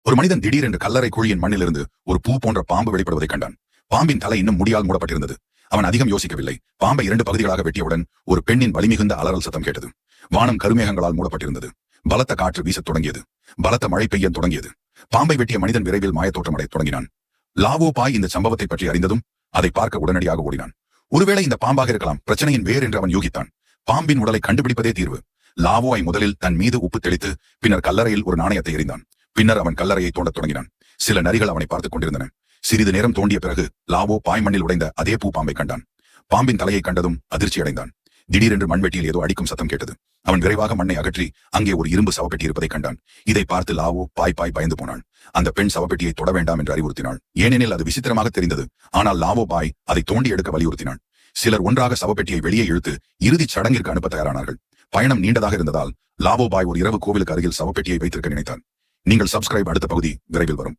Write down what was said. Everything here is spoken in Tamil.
ஒரு மனிதன் திடீரென்று கல்லறை குழியின் மண்ணிலிருந்து ஒரு பூ போன்ற பாம்பு வெளிப்படுவதை கண்டான். பாம்பின் தலை இன்னும் முடியால் மூடப்பட்டிருந்தது. அவன் அதிகம் யோசிக்கவில்லை. பாம்பை 2 பகுதிகளாக வெட்டியவுடன் ஒரு பெண்ணின் வலிமிகுந்த அலறல் சத்தம் கேட்டது. வானம் கருமேகங்களால் மூடப்பட்டிருந்தது. பலத்த காற்று வீசத் தொடங்கியது. பலத்த மழை பெய்யத் தொடங்கியது. பாம்பை வெட்டிய மனிதன் விரைவில் மாயத்தோற்றமடையத் தொடங்கினான். லாவோ பாய் இந்த சம்பவத்தை பற்றி அறிந்ததும் அதை பார்க்க உடனடியாக ஓடினான். ஒருவேளை இந்த பாம்பாக இருக்கலாம் பிரச்சனையின் வேர் என்று அவன் யூகித்தான். பாம்பின் உடலை கண்டுபிடிப்பதே தீர்வு. லாவோவை முதலில் தன் மீது உப்பு தெளித்து பின்னர் கல்லறையில் ஒரு நாணயத்தை எறிந்தான். பின்னர் அவன் கல்லறையை தோண்டத் தொடங்கினான். சில நரிகள் அவனை பார்த்துக் கொண்டிருந்தன. சிறிது நேரம் தோண்டிய பிறகு லாவோ பாய் மண்ணில் உடைந்த அதே பூ பாம்பை கண்டான். பாம்பின் தலையை கண்டதும் அதிர்ச்சி அடைந்தான். திடீரென்று மண்வெட்டியில் ஏதோ அடிக்கும் சத்தம் கேட்டது. அவன் விரைவாக மண்ணை அகற்றி அங்கே ஒரு இரும்பு சவப்பெட்டி இருப்பதை கண்டான். இதை பார்த்து லாவோ பாய் பயந்து போனான். அந்த பெண் சவப்பெட்டியை தொட வேண்டாம் என்று அறிவுறுத்தினாள். ஏனெனில் அது விசித்திரமாக தெரிந்தது. ஆனால் லாவோ பாய் அதை தோண்டி எடுக்க வலியுறுத்தினான். சிலர் ஒன்றாக சவப்பெட்டியை வெளியே இழுத்து இறுதிச் சடங்கிற்கு அனுப்ப தயாரானார்கள். பயணம் நீண்டதாக இருந்ததால் லாவோ பாய் ஒரு இரவு கோவிலுக்கு அருகில் சவப்பெட்டியை வைத்திருக்க நினைத்தார். நீங்கள் சப்ஸ்கிரைப், அடுத்த பகுதி விரைவில் வரும்.